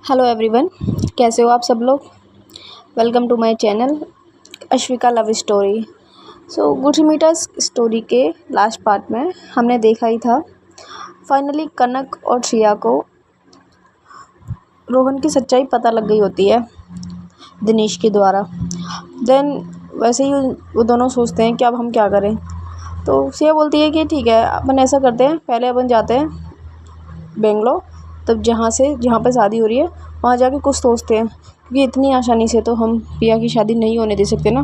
Hello everyone, कैसे हो आप सब लोग। Welcome to my channel Ashwika love story. गुडमीटर्स स्टोरी के लास्ट पार्ट में हमने देखा ही था, फाइनली कनक और श्रिया को रोहन की सच्चाई पता लग गई होती है दिनेश के द्वारा। देन वैसे ही वो दोनों सोचते हैं कि अब हम क्या करें। तो श्रिया बोलती है कि ठीक है, अपन ऐसा करते हैं, पहले अपन जाते हैं बेंगलोर, तब जहाँ पे शादी हो रही है वहाँ जाके कुछ सोचते हैं, क्योंकि इतनी आसानी से तो हम पिया की शादी नहीं होने दे सकते ना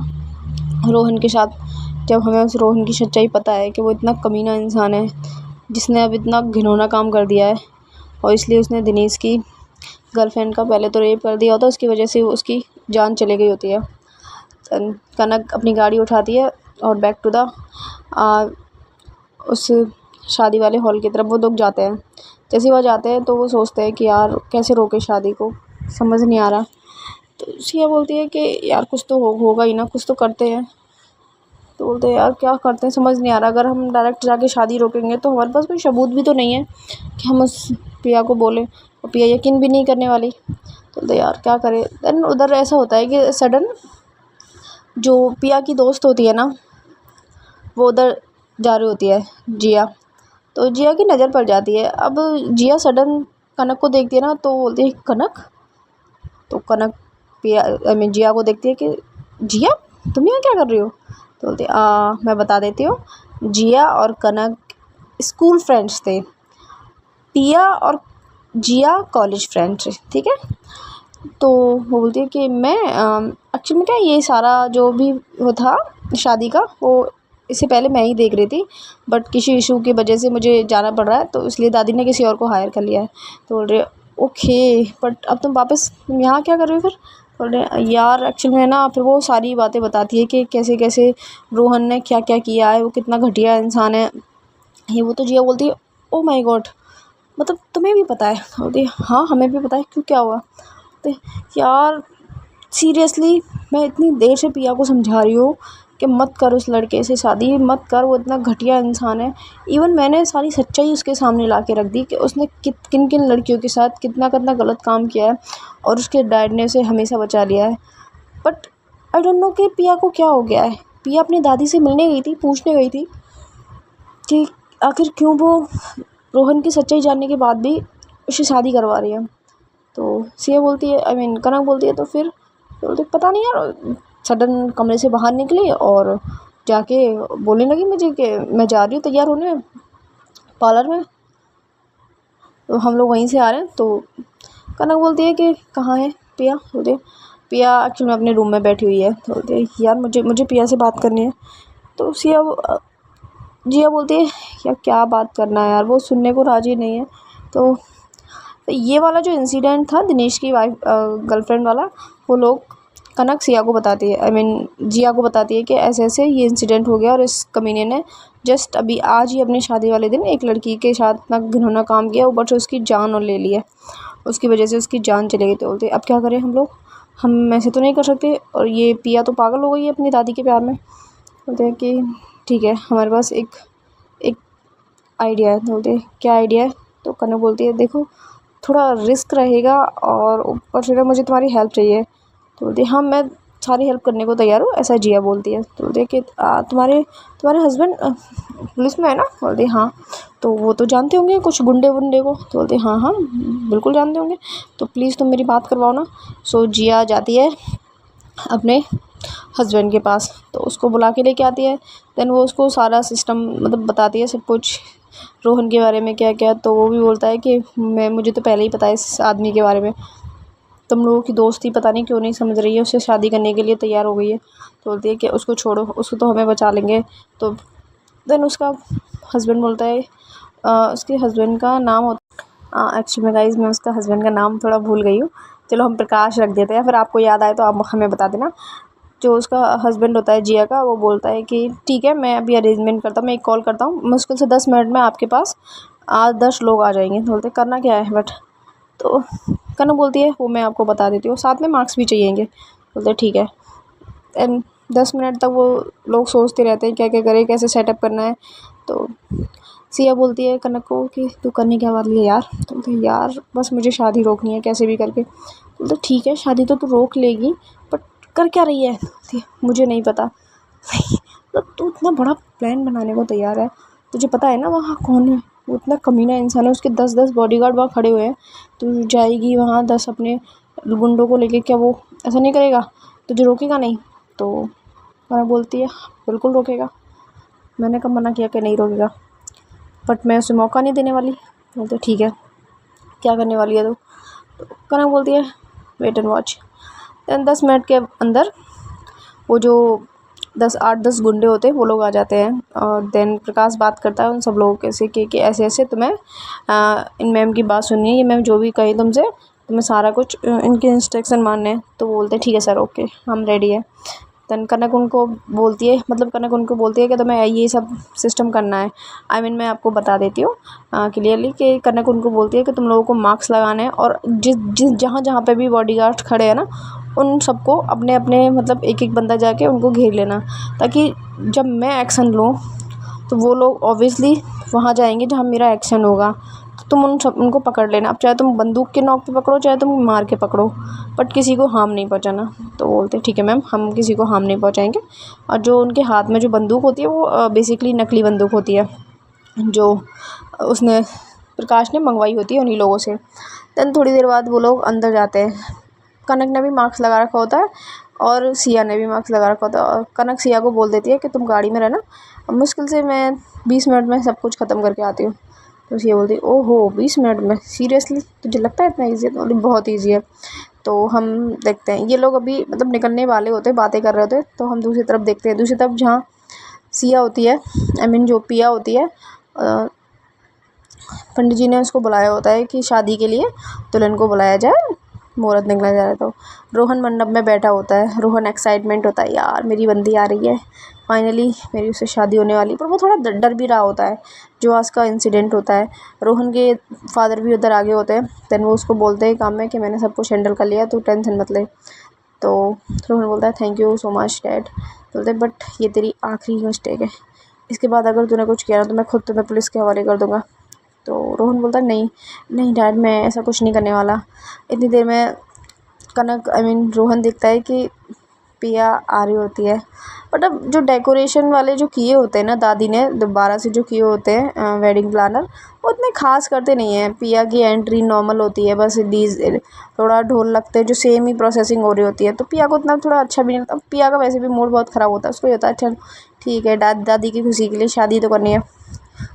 रोहन के साथ। जब हमें उस रोहन की सच्चाई पता है कि वो इतना कमीना इंसान है जिसने अब इतना घिनौना काम कर दिया है, और इसलिए उसने दिनेश की गर्लफ्रेंड का पहले तो रेप कर दिया होता, उसकी वजह से उसकी जान चली गई होती है। कनक अपनी गाड़ी उठाती है और बैक टू द उस शादी वाले हॉल की तरफ वो लोग जाते हैं। जैसे वह जाते हैं तो वो सोचते हैं कि यार कैसे रोके शादी को, समझ नहीं आ रहा। तो सिया बोलती है कि यार कुछ तो होगा ही ना, कुछ तो करते हैं। तो बोलते हैं यार क्या करते हैं समझ नहीं आ रहा। अगर हम डायरेक्ट जाके शादी रोकेंगे तो हमारे पास कोई सबूत भी तो नहीं है कि हम उस पिया को बोलें, और पिया यकीन भी नहीं करने वाली। तो बोलते यार क्या करें। देन उधर ऐसा होता है कि सडन जो पिया की दोस्त होती है ना, वो उधर जा रही होती है जिया। तो जिया की नज़र पड़ जाती है। अब जिया सडन कनक को देखती है ना, तो बोलती है कनक। तो कनक जिया को देखती है कि जिया तुम यहाँ क्या कर रही हो। तो बोलती मैं बता देती हूँ, जिया और कनक स्कूल फ्रेंड्स थे, पिया और जिया कॉलेज फ्रेंड्स थे, ठीक है। तो वो बोलती है कि मैं एक्चुअली में क्या, ये सारा जो भी वो था शादी का, वो इससे पहले मैं ही देख रही थी, बट किसी इशू की वजह से मुझे जाना पड़ रहा है, तो इसलिए दादी ने किसी और को हायर कर लिया है। तो बोल रहे ओके, बट अब तुम यहाँ क्या कर रहे हो फिर। बोल रहे यार एक्चुअली में ना, फिर वो सारी बातें बताती है कि कैसे कैसे रोहन ने क्या क्या किया है, वो कितना घटिया इंसान है ये वो। तो जिया बोलती है ओ माई गॉड, मतलब तुम्हें भी पता है। बोलती है हाँ हमें भी पता है, क्यों क्या हुआ। तो यार सीरियसली मैं इतनी देर से पिया को समझा रही हूँ कि मत कर उस लड़के से शादी, मत कर, वो इतना घटिया इंसान है। इवन मैंने सारी सच्चाई उसके सामने ला के रख दी कि उसने किन किन लड़कियों के साथ कितना कितना गलत काम किया है, और उसके डैड ने उसे हमेशा बचा लिया है। बट आई डोंट नो कि पिया को क्या हो गया है। पिया अपनी दादी से मिलने गई थी, पूछने गई थी कि आखिर क्यों वो रोहन की सच्चाई जानने के बाद भी उससे शादी करवा रही है। तो सिया बोलती है कनक बोलती है तो फिर बोलते पता नहीं यार, सडन कमरे से बाहर निकली और जाके बोलने लगी मुझे कि मैं जा रही हूँ तैयार होने पार्लर में, तो हम लोग वहीं से आ रहे हैं। तो कनक बोलती है कि कहाँ है पिया। बोलते पिया एक्चुअली में अपने रूम में बैठी हुई है। तो बोलते यार मुझे पिया से बात करनी है। तो जिया बोलती है यार क्या बात करना है यार, वो सुनने को राजी नहीं है। तो ये वाला जो इंसिडेंट था दिनेश की वाइफ गर्लफ्रेंड वाला, वो लोग कनक सिया को बताती है, जिया को बताती है कि ऐसे ऐसे ये इंसिडेंट हो गया, और इस कमीने ने जस्ट अभी आज ही अपनी शादी वाले दिन एक लड़की के साथ इतना घिनौना काम किया, ऊपर से उसकी जान और ले ली है, उसकी वजह से उसकी जान चली गई। तो बोलते अब क्या करें हम लोग, हम ऐसे तो नहीं कर सकते, और ये पिया तो पागल हो गई है अपनी दादी के प्यार में। बोलते हैं कि ठीक है हमारे पास एक आइडिया है। तो बोलते क्या आइडिया है। तो कनक बोलती है देखो थोड़ा रिस्क रहेगा, और ऊपर से मुझे तुम्हारी हेल्प चाहिए। तो बोलती है हाँ मैं सारी हेल्प करने को तैयार हूँ, ऐसा जिया बोलती है। तो बोलती है कि तुम्हारे हस्बैंड पुलिस में है ना। बोलती है हाँ। तो वो तो जानते होंगे कुछ गुंडे वुंडे को। तो बोलते हाँ हाँ बिल्कुल जानते होंगे, तो प्लीज़ तुम मेरी बात करवाओ ना। सो जिया जाती है अपने हस्बैंड के पास, तो उसको बुला के लेके आती है। देन वो उसको सारा सिस्टम मतलब बताती है सब कुछ, रोहन के बारे में क्या क्या। तो वो भी बोलता है कि मुझे तो पहले ही पता है इस आदमी के बारे में, तुम लोगों की दोस्ती पता नहीं क्यों नहीं समझ रही है, उससे शादी करने के लिए तैयार हो गई है। तो बोलती है कि उसको छोड़ो, उसको तो हमें बचा लेंगे। तो देन उसका हस्बैंड बोलता है उसके हस्बैंड का नाम एक्चुअली में गाइस मैं उसका हस्बैंड का नाम थोड़ा भूल गई हूँ, चलो हम प्रकाश रख देते हैं, फिर आपको याद आए तो आप हमें बता देना। जो उसका हस्बैंड होता है जिया का, वो बोलता है कि ठीक है मैं अभी अरेंजमेंट करता हूँ, मैं एक कॉल करता हूँ, मुश्किल से 10 मिनट में आपके पास 10 लोग आ जाएंगे। तो बोलते करना क्या है बट। तो कनक बोलती है वो मैं आपको बता देती हूँ, साथ में मार्क्स भी चाहिएंगे। बोलते ठीक है। एंड 10 मिनट तक वो लोग सोचते रहते हैं क्या क्या करें, कैसे सेटअप करना है। तो सिया बोलती है कनक को कि तू करने क्या वाली है यार। तो बोलते हैं यार बस मुझे शादी रोकनी है कैसे भी करके। बोलते ठीक है शादी तो तू रोक लेगी, बट कर क्या रही है। बोलती है, मुझे नहीं पता। मतलब तू इतना बड़ा प्लान बनाने को तैयार है, तुझे पता है ना वहाँ कौन है, वो इतना कमीना इंसान है, उसके 10-10 बॉडीगार्ड वहाँ खड़े हुए हैं। तू जाएगी वहाँ 10 अपने गुंडों को लेके, क्या वो ऐसा नहीं करेगा, तुझे रोकेगा नहीं। तो मैं बोलती है बिल्कुल रोकेगा, मैंने कब मना किया कि नहीं रोकेगा, बट मैं उसे मौका नहीं देने वाली। बोलते ठीक है क्या करने वाली है तो कनक बोलती है wait and watch. Then 10 minute के अंदर वो जो 8-10 गुंडे होते हैं वो लोग आ जाते हैं। और देन प्रकाश बात करता है उन सब लोगों के से कि ऐसे ऐसे तुम्हें इन मैम की बात सुननी है, ये मैम जो भी कही तुमसे तुम्हें सारा कुछ इनके इंस्ट्रक्शन मानने हैं। तो वो बोलते हैं ठीक है सर ओके हम रेडी है। देन कनक उनको बोलती है कि तुम्हें ये सब सिस्टम करना है। मैं आपको बता देती हूँ क्लियरली कि कनक उनको बोलती है कि तुम लोगों को मार्क्स लगाने हैं और जिस जिस जहाँ जहाँ पे भी बॉडीगार्ड खड़े हैं ना उन सबको अपने अपने मतलब एक एक बंदा जाके उनको घेर लेना, ताकि जब मैं एक्शन लूँ तो वो लोग ऑब्वियसली वहाँ जाएंगे जहाँ मेरा एक्शन होगा। तो तुम उनको पकड़ लेना, अब चाहे तुम बंदूक के नोक पे पकड़ो चाहे तुम मार के पकड़ो, बट किसी को हार्म नहीं पहुँचाना। तो बोलते ठीक है मैम हम किसी को हार्म नहीं पहुँचाएंगे। और जो उनके हाथ में जो बंदूक होती है वो बेसिकली नकली बंदूक होती है जो उसने प्रकाश ने मंगवाई होती है उन्हीं लोगों से। देन थोड़ी देर बाद वो लोग अंदर जाते हैं। कनक ने भी मास्क लगा रखा होता है और सिया ने भी मास्क लगा रखा होता है। और कनक सिया को बोल देती है कि तुम गाड़ी में रहना, अब मुश्किल से मैं 20 मिनट में सब कुछ ख़त्म करके आती हूँ। तो सिया बोलती है ओहो 20 मिनट में, सीरियसली तुझे लगता है इतना ईजी है। तो बहुत ईजी है। तो हम देखते हैं ये लोग अभी मतलब निकलने वाले होते हैं, बातें कर रहे होते हैं। तो हम दूसरी तरफ देखते हैं, दूसरी तरफ जहाँ सिया होती है जो पिया होती है, पंडित जी ने उसको बुलाया होता है कि शादी के लिए दुल्हन को बुलाया जाए, मुहूर्त निकला जा रहा है। तो रोहन मंडप में बैठा होता है, रोहन एक्साइटमेंट होता है यार मेरी बंदी आ रही है फाइनली, मेरी उससे शादी होने वाली। पर वो थोड़ा डर भी रहा होता है जो आज का इंसिडेंट होता है। रोहन के फादर भी उधर आगे होते हैं। देन वो उसको बोलते हैं काम में कि मैंने सब कुछ हैंडल कर लिया तू टेंशन मत ले। तो रोहन बोलता है thank you so much dad. बोलते बट ये तेरी आखिरी मिस्टेक है, इसके बाद अगर तूने कुछ किया ना तो मैं खुद तुम्हें पुलिस के हवाले कर दूँगा। तो रोहन बोलता नहीं नहीं डैड मैं ऐसा कुछ नहीं करने वाला। इतनी देर में कनक रोहन देखता है कि पिया आ रही होती है। बट अब जो डेकोरेशन वाले जो किए होते हैं ना दादी ने दोबारा से जो किए होते हैं वेडिंग प्लानर, वो उतने खास करते नहीं हैं। पिया की एंट्री नॉर्मल होती है, बस थोड़ा ढोल लगते हैं जो सेम ही प्रोसेसिंग हो रही होती है। तो पिया को उतना थोड़ा अच्छा भी नहीं लगता। पिया का वैसे भी मूड बहुत ख़राब होता है, उसको ये होता है चल ठीक है दादी की खुशी के लिए शादी तो करनी है,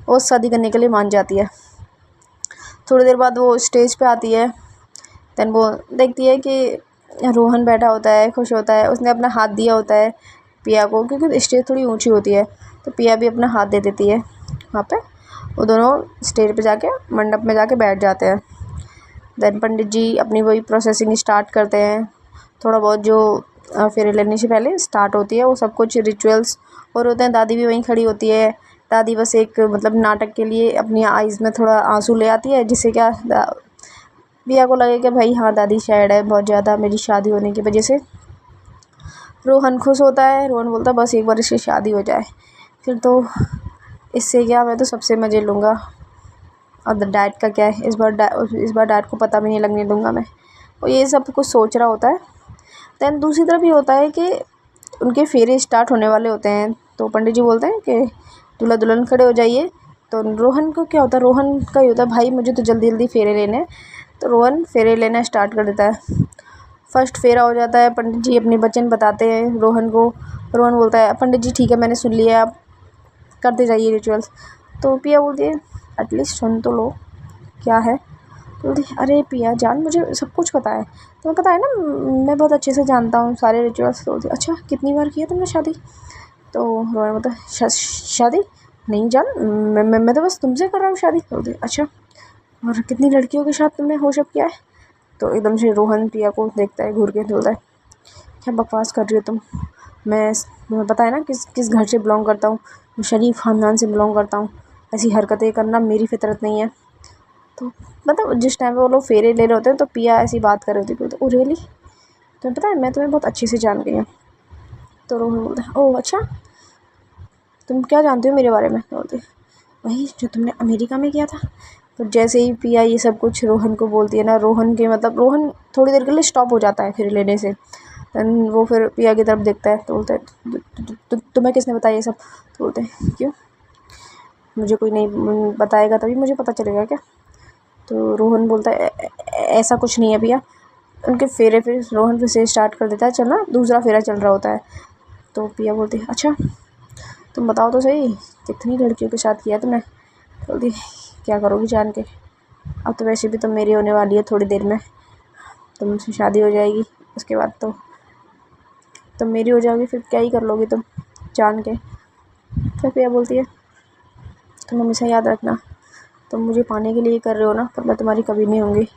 वो शादी करने के लिए मान जाती है। थोड़ी देर बाद वो स्टेज पे आती है। देन वो देखती है कि रोहन बैठा होता है, खुश होता है, उसने अपना हाथ दिया होता है पिया को, क्योंकि स्टेज थोड़ी ऊंची होती है तो पिया भी अपना हाथ दे देती है वहाँ पे। वो दोनों स्टेज पे जाके मंडप में जाके बैठ जाते हैं। देन पंडित जी अपनी वही प्रोसेसिंग स्टार्ट करते हैं। थोड़ा बहुत जो फेरे लेने से पहले स्टार्ट होती है वो सब कुछ रिचुअल्स और होते हैं। दादी भी वहीं खड़ी होती है। दादी बस एक मतलब नाटक के लिए अपनी आइज़ में थोड़ा आंसू ले आती है, जिससे क्या पिया को लगे कि भाई हाँ दादी सैड है बहुत ज़्यादा मेरी शादी होने की वजह से। रोहन खुश होता है, रोहन बोलता है बस एक बार इसकी शादी हो जाए फिर तो इससे क्या मैं तो सबसे मज़े लूँगा। और डैड का क्या है, इस बार डैड को पता भी नहीं लगने दूँगा मैं। और ये सब कुछ सोच रहा होता है। दैन दूसरी तरफ ये होता है कि उनके फेरे स्टार्ट होने वाले होते हैं। तो पंडित जी बोलते हैं कि दूल्हा दुल्हन खड़े हो जाइए। तो रोहन को क्या होता है, रोहन का ये होता है भाई मुझे तो जल्दी जल्दी फेरे लेने हैं। तो रोहन फेरे लेना स्टार्ट कर देता है। फर्स्ट फेरा हो जाता है, पंडित जी अपने वचन बताते हैं रोहन को। रोहन बोलता है पंडित जी ठीक है मैंने सुन लिया, आप करते जाइए रिचुअल्स। तो पिया बोलती है एटलीस्ट सुन तो लो क्या है। तो बोलती अरे पिया जान मुझे सब कुछ पता है, तुम्हें पता है ना मैं बहुत अच्छे से जानता हूँ सारे रिचुअल्स। तो बोलती अच्छा कितनी बार किया तुमने शादी। तो रोहन बोलता है शादी नहीं जान मैं तो बस तुमसे कर रहा हूँ शादी। तो बोलती अच्छा और कितनी लड़कियों के साथ तुमने होशअप किया है। तो एकदम से रोहन पिया को देखता है घूर के, बोलता है क्या बकवास कर रही हो तुम, तुम्हें पता है ना किस किस घर से बिलोंग करता हूँ, मैं शरीफ ख़ानदान से बिलोंग करता हूँ, ऐसी हरकतें करना मेरी फितरत नहीं है। तो मतलब जिस टाइम पे वो लोग फेरे ले रहे होते हैं तो पिया ऐसी बात कर रही होती है। ओ रियली तुम्हें पता है मैं तुम्हें बहुत अच्छे से जान गई हूँ, तो रोहन बोलता है ओह अच्छा, तुम क्या जानते हो मेरे बारे में? तो बोलते वही जो तुमने अमेरिका में किया था। तो जैसे ही पिया ये सब कुछ रोहन को बोलती है ना, रोहन के मतलब रोहन थोड़ी देर के लिए स्टॉप हो जाता है फिर लेने से। देन वो फिर पिया की तरफ देखता है तो बोलता है तुम्हें किसने बताया ये सब? तो बोलते हैं क्यों, मुझे कोई नहीं बताएगा तभी मुझे पता चलेगा क्या? तो रोहन बोलता है ऐसा कुछ नहीं है पिया। उनके फेरे फिर रोहन फिर से स्टार्ट कर देता है चलना, दूसरा फेरा चल रहा होता है। तो पिया बोलती है अच्छा तुम बताओ तो सही, कितनी लड़कियों के साथ किया तुमने? बोलती क्या करोगी जान के, अब तो वैसे भी तुम मेरी होने वाली है थोड़ी देर में, तुमसे शादी हो जाएगी, उसके बाद तो तुम मेरी हो जाओगी, फिर क्या ही कर लोगी तुम जान के? फिर पिया बोलती है तुम हमेशा याद रखना, तुम मुझे पाने के लिए कर रहे हो ना, पर मैं तुम्हारी कभी नहीं होंगी।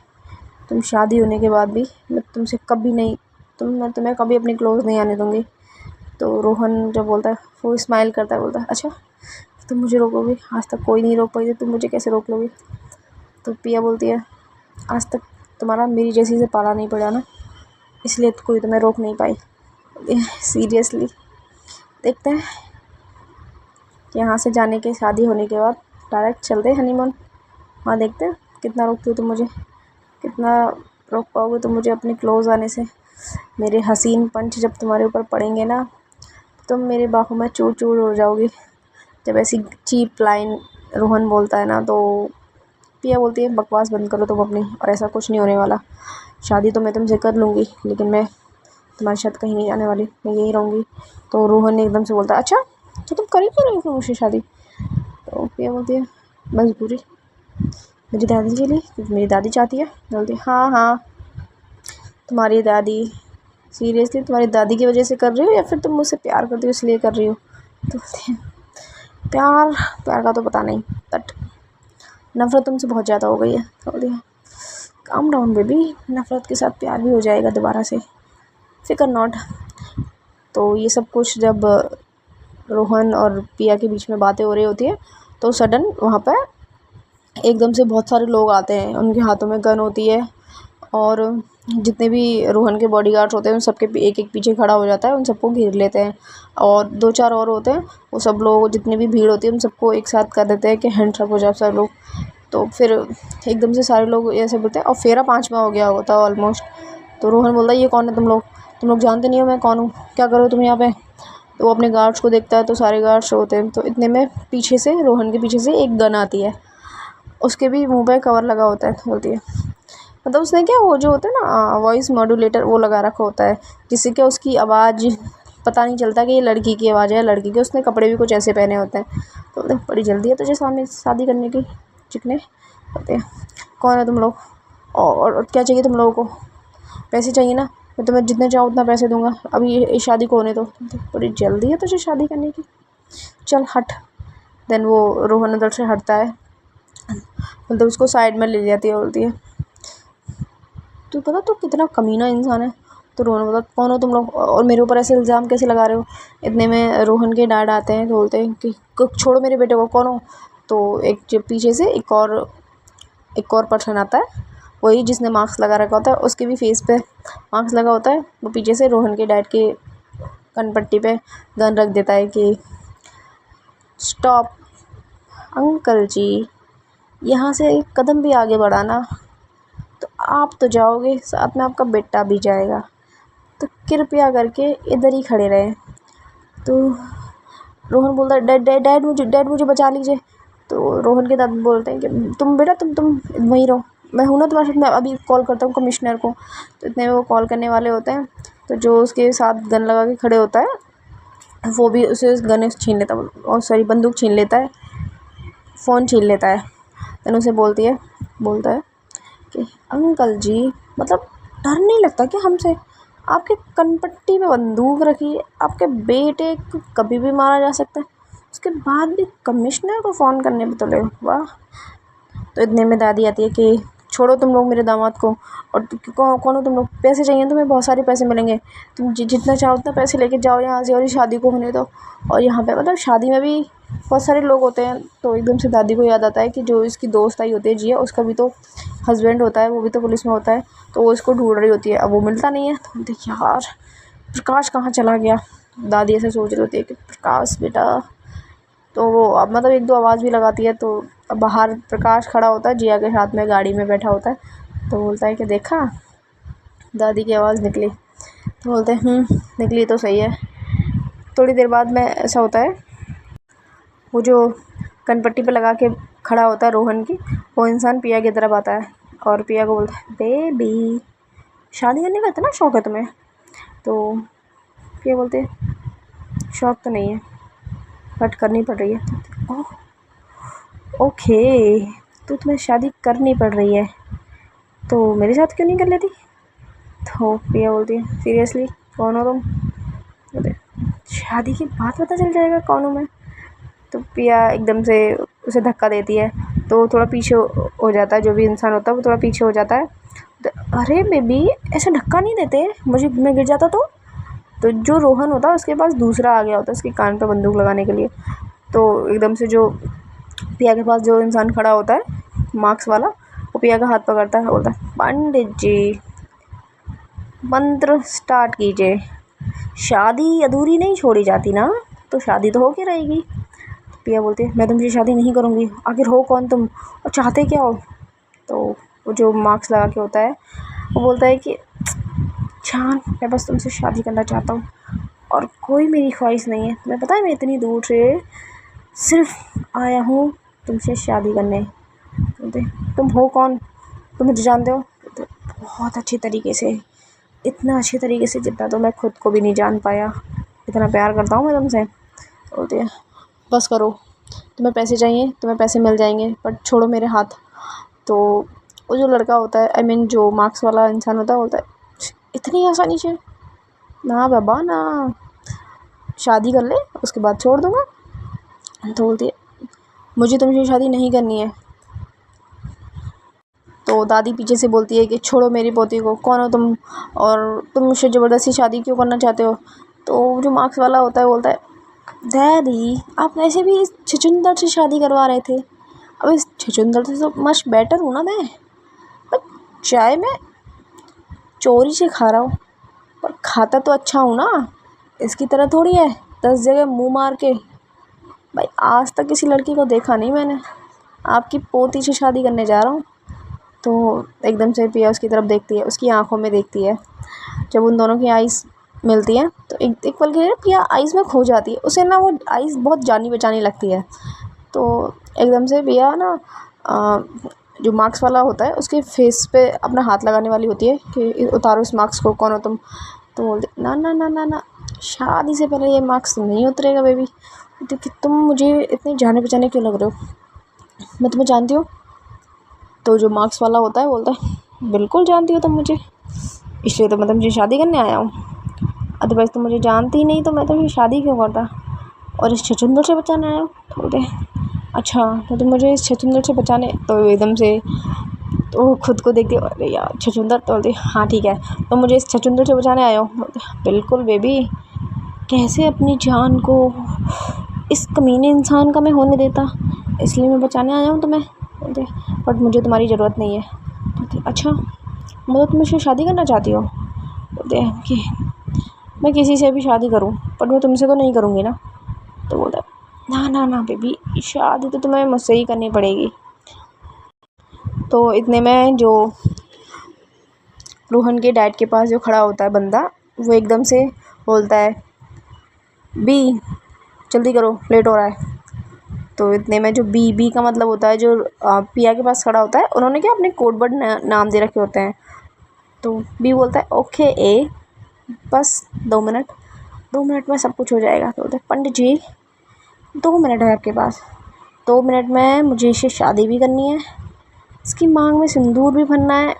तुम शादी होने के बाद भी मैं तुमसे कभी नहीं, मैं तुम्हें कभी अपनी क्लोज नहीं आने दूँगी। तो रोहन जब बोलता है वो स्माइल करता है, बोलता है अच्छा तुम मुझे रोकोगी, आज तक कोई नहीं रोक पाई थी, तुम मुझे कैसे रोक लोगी? तो पिया बोलती है आज तक तुम्हारा मेरी जैसी से पाला नहीं पड़ा ना, इसलिए तो कोई तुम्हें रोक नहीं पाई। सीरियसली देखते हैं यहाँ से जाने के, शादी होने के बाद डायरेक्ट चलते हनीमून, वहाँ देखते हैं कितना रोकती हो तुम मुझे, कितना रोक पाओगे तुम मुझे अपने क्लोज आने से। मेरे हसीन पंच जब तुम्हारे ऊपर पड़ेंगे ना, तुम मेरे बाहों में चूर चूर हो जाओगी। जब ऐसी चीप लाइन रोहन बोलता है ना, तो पिया बोलती है बकवास बंद करो तुम अपनी, और ऐसा कुछ नहीं होने वाला, शादी तो मैं तुमसे कर लूँगी लेकिन मैं तुम्हारे साथ कहीं नहीं जाने वाली, मैं यहीं रहूँगी। तो रोहन ने एकदम से बोलता है अच्छा तो तुम कर ही क्यों रही हो फिर मुझसे शादी? तो पिया बोलती है मजबूरी, मेरी दादी के लिए, क्योंकि मेरी दादी चाहती है। बोलती है हाँ हाँ तुम्हारी दादी, सीरियसली तुम्हारी दादी की वजह से कर रही हो या फिर तुम मुझसे प्यार करती हो इसलिए कर रही हो? तो बोलती है प्यार, प्यार का तो पता नहीं, बट नफ़रत तुमसे बहुत ज़्यादा हो गई है। तो बोलती है काम डाउन बेबी, नफ़रत के साथ प्यार भी हो जाएगा दोबारा से, फिकर नॉट। तो ये सब कुछ जब रोहन और पिया के बीच में बातें हो रही होती है, तो सडन वहाँ पर एकदम से बहुत सारे लोग आते हैं, उनके हाथों में गन होती है, और जितने भी रोहन के बॉडीगार्ड्स होते हैं उन सबके एक एक पीछे खड़ा हो जाता है, उन सबको घेर लेते हैं, और 2-4 और होते हैं, वो सब लोग जितनी भी भीड़ होती है उन सबको एक साथ कर देते हैं कि हैंड्स अप हो जाओ सब लोग। तो फिर एकदम से सारे लोग ऐसे बोलते हैं, और फेरा 5वां हो गया होता है ऑलमोस्ट। तो रोहन बोलता है ये कौन है तुम लोग जानते नहीं हो मैं कौन हूँ, क्या करो तुम यहाँ पे? तो वो अपने गार्ड्स को देखता है तो सारे गार्ड्स होते हैं। तो इतने में पीछे से, रोहन के पीछे से एक गन आती है, उसके भी मुंह पे कवर लगा होता है। बोलती है मतलब उसने क्या, वो जो होता है ना वॉइस मॉड्यूलेटर, वो लगा रखा होता है, जिससे क्या उसकी आवाज़ पता नहीं चलता कि ये लड़की की आवाज़ है या लड़की की। उसने कपड़े भी कुछ ऐसे पहने होते हैं। तो बड़ी जल्दी है तुझे सामने शादी करने की चिकने? बोलते हैं कौन है तुम लोग, और क्या चाहिए तुम लोगों को? पैसे चाहिए ना, मैं तुम्हें जितने चाहो उतना पैसे दूंगा, अभी ये शादी को होने दो। बड़ी जल्दी है तुझे शादी करने की, चल हट। देन वो रोहन उधर से हटता है, मतलब उसको साइड में ले जाती है। बोलती है तू पता तू कितना कमीना इंसान है? तो रोहन बोलता कौन हो तुम लोग, और मेरे ऊपर ऐसे इल्ज़ाम कैसे लगा रहे हो? इतने में रोहन के डैड आते हैं, तो बोलते हैं कि छोड़ो मेरे बेटे को, कौन हो? तो एक जो पीछे से एक और पर्सन आता है, वही जिसने मास्क लगा रखा होता है, उसके भी फेस पे मास्क लगा होता है। वो पीछे से रोहन के डैड के कनपट्टी पे गन रख देता है कि स्टॉप अंकल जी, यहाँ से एक कदम भी आगे बढ़ाना तो आप तो जाओगे, साथ में आपका बेटा भी जाएगा, तो कृपया करके इधर ही खड़े रहें। तो रोहन बोलता है डैड मुझे बचा लीजिए। तो रोहन के दादा बोलते हैं कि तुम बेटा तुम वहीं रहो, मैं हूँ ना तुम्हारे साथ, मैं अभी कॉल करता हूँ कमिश्नर को। तो इतने में वो कॉल करने वाले होते हैं, तो जो उसके साथ गन लगा के खड़े होता है वो भी उसे गन छीन लेता है, और सॉरी बंदूक छीन लेता है, फ़ोन छीन लेता है। तनु उसे बोलता है कि अंकल जी मतलब डर नहीं लगता कि हमसे, आपके कनपट्टी में बंदूक रखी है, आपके बेटे को कभी भी मारा जा सकता है, उसके बाद भी कमिश्नर को फ़ोन करने पे तुले, वाह। तो इतने में दादी आती है कि छोड़ो तुम लोग मेरे दामाद को, और कौन हो तुम लोग, पैसे चाहिए तुम्हें, बहुत सारे पैसे मिलेंगे, तुम जितना चाहो उतना पैसे लेके जाओ यहाँ से, और इस शादी को होने दो। और यहाँ पे मतलब शादी में भी बहुत सारे लोग होते हैं। तो एकदम से दादी को याद आता है कि जो इसकी दोस्त आई होती है जिया, उसका भी तो हस्बैंड होता है, वो भी तो पुलिस में होता है, तो वो इसको ढूंढ रही होती है, अब वो मिलता नहीं है। तो देखिए यार प्रकाश कहाँ चला गया, दादी ऐसे सोच रही होती है कि प्रकाश बेटा, तो वो अब मतलब एक दो आवाज़ भी लगाती है। तो अब बाहर प्रकाश खड़ा होता है, जिया के साथ में गाड़ी में बैठा होता है। तो बोलता है कि देखा, दादी की आवाज़ निकली। तो बोलते हैं निकली तो सही है। थोड़ी देर बाद में ऐसा होता है, वो जो कनपट्टी पे लगा के खड़ा होता है रोहन की, वो इंसान पिया की तरफ आता है और पिया को बोलता है बेबी, शादी करने का इतना शौक है तुम्हें? तो पिया बोलते हैं शौक तो नहीं है बट करनी पड़ रही है। ओह ओके, तो तुम्हें शादी करनी पड़ रही है, तो मेरे साथ क्यों नहीं कर लेती? तो पिया बोलती है सीरियसली कौन हो तुम? बोलते शादी के बाद पता चल जाएगा कौन हूँ मैं। तो पिया एकदम से उसे धक्का देती है, तो थोड़ा पीछे हो जाता है। जो भी इंसान होता है वो थोड़ा पीछे हो जाता है। तो अरे बेबी, ऐसे धक्का नहीं देते, मुझे मैं गिर जाता तो जो रोहन होता है उसके पास दूसरा आ गया होता है उसके कान पे बंदूक लगाने के लिए। तो एकदम से जो पिया के पास जो इंसान खड़ा होता है मार्क्स वाला, वो पिया का हाथ पकड़ता है, बोलता है पंडित जी मंत्र स्टार्ट कीजिए, शादी अधूरी नहीं छोड़ी जाती ना, तो शादी तो होके रहेगी। पिया बोलती है मैं तुमसे शादी नहीं करूँगी, आखिर हो कौन तुम और चाहते क्या हो? तो वो जो मार्क्स लगा के होता है वो बोलता है कि जान, मैं बस तुमसे शादी करना चाहता हूँ और कोई मेरी ख्वाहिश नहीं है। तुम्हें पता है मैं इतनी दूर से सिर्फ आया हूँ तुमसे शादी करने। बोलते तुम हो कौन, तुम मुझे जानते हो? बोलते बहुत अच्छे तरीके से, इतना अच्छे तरीके से जितना तो मैं खुद को भी नहीं जान पाया, इतना प्यार करता हूँ मैं तुमसे। बोलते हैं बस करो, तुम्हें पैसे चाहिए, तुम्हें पैसे मिल जाएंगे, बट छोड़ो मेरे हाथ। तो वो जो लड़का होता है, आई मीन जो मार्क्स वाला इंसान होता है, बोलता है इतनी आसानी से? ना बाबा ना, शादी कर ले उसके बाद छोड़ दूँगा। तो बोलती है मुझे तुमसे शादी नहीं करनी है। तो दादी पीछे से बोलती है कि छोड़ो मेरी पोती को, कौन हो तुम और तुम मुझसे ज़बरदस्ती शादी क्यों करना चाहते हो? तो जो मार्क्स वाला होता है बोलता है डैडी, आप वैसे भी इस छछूंदर से शादी करवा रहे थे, अब इस छछूंदर से तो मच बेटर हूँ ना मैं, पर चाय मैं चोरी से खा रहा हूँ पर खाता तो अच्छा हूँ ना, इसकी तरह थोड़ी है 10 जगह मुंह मार के। भाई आज तक किसी लड़की को देखा नहीं मैंने, आपकी पोती से शादी करने जा रहा हूँ। तो एकदम से पिया उसकी तरफ देखती है, उसकी आंखों में देखती है। जब उन दोनों की आइज़ मिलती हैं तो एक पल के लिए पिया आइज़ में खो जाती है, उसे ना वो आइज़ बहुत जानी पहचानी लगती है। तो एकदम से पिया ना जो मार्क्स वाला होता है उसके फेस पे अपना हाथ लगाने वाली होती है कि उतारो इस मार्क्स को, कौन हो तुम? तो बोलते ना ना ना ना ना, शादी से पहले ये मार्क्स नहीं उतरेगा बेबी। कि तुम मुझे इतने जाने पहचाने क्यों लग रहे हो, मैं तुम्हें जानती हूँ। तो जो मार्क्स वाला होता है बोलता है बिल्कुल जानती हो तुम मुझे, इसलिए तो मैं तुमसे शादी करने आया हूँ, अदरवाइज़ तुम मुझे जानती ही नहीं तो मैं तुमसे शादी क्यों करता, और इस छछूंदर से बचाने आया हूँ। तो बोलते अच्छा, तो तुम मुझे इस छछूंदर से बचाने, तो एकदम से तो खुद को देखती अरे यार छछूंदर, तो बोलती हाँ ठीक है, तो मुझे इस छछूंदर से बचाने आया हो? बिल्कुल बेबी, कैसे अपनी जान को इस कमीने इंसान का मैं होने देता, इसलिए मैं बचाने आया हूँ तुम्हें। बोलते बट मुझे तुम्हारी ज़रूरत नहीं है। बोलते अच्छा, मतलब तुम मुझसे शादी करना चाहती हो? बोलते कि मैं किसी से भी शादी करूँ पर मैं तुमसे तो नहीं करूँगी ना। तो बोलता ना ना ना बेबी, शादी तो तुम्हें मुझसे ही करनी पड़ेगी। तो इतने में जो रोहन के डैड के पास जो खड़ा होता है बंदा, वो एकदम से बोलता है बी जल्दी करो लेट हो रहा है। तो इतने में जो बी का मतलब होता है जो पिया के पास खड़ा होता है, उन्होंने क्या अपने कोड वर्ड नाम दे रखे होते हैं। तो बी बोलता है ओके ए, बस 2 मिनट, 2 मिनट में सब कुछ हो जाएगा। तो बोलते हैं पंडित जी 2 मिनट है आपके पास, 2 मिनट में मुझे इससे शादी भी करनी है, इसकी मांग में सिंदूर भी भरना है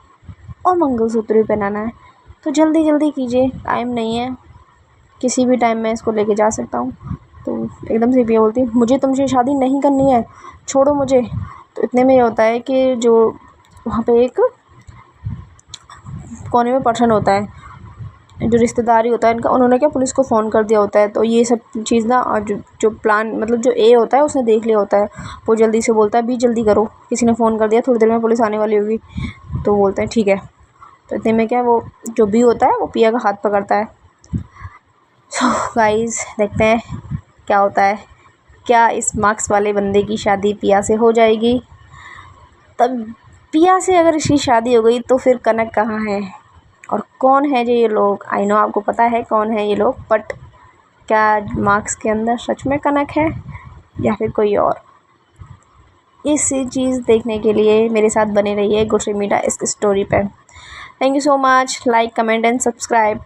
और मंगलसूत्र भी पहनाना है, तो जल्दी जल्दी कीजिए, टाइम नहीं है, किसी भी टाइम मैं इसको लेके जा सकता हूँ। तो एकदम से पिया बोलती मुझे तुमसे शादी नहीं करनी है, छोड़ो मुझे। तो इतने में ये होता है कि जो वहाँ पे एक कोने में पर्सन होता है, जो रिश्तेदारी होता है इनका, उन्होंने क्या पुलिस को फ़ोन कर दिया होता है। तो ये सब चीज़ ना जो प्लान मतलब जो ए होता है उसने देख लिया होता है, वो जल्दी से बोलता है भी जल्दी करो, किसी ने फ़ोन कर दिया, थोड़ी देर में पुलिस आने वाली होगी। तो बोलते हैं ठीक है। तो इतने में क्या वो जो बी होता है वो पिया का हाथ पकड़ता है, सो गाइस देखते हैं क्या होता है। क्या इस मार्क्स वाले बंदे की शादी पिया से हो जाएगी? तब पिया से अगर इसकी शादी हो गई तो फिर कनक कहाँ है और कौन है जो ये लोग? आई नो आपको पता है कौन है ये लोग, बट क्या मार्क्स के अंदर सच में कनक है या फिर कोई और? इस चीज़ देखने के लिए मेरे साथ बने रहिए गुरसे मीडिया इस स्टोरी पे। Thank you so much. Like comment and subscribe.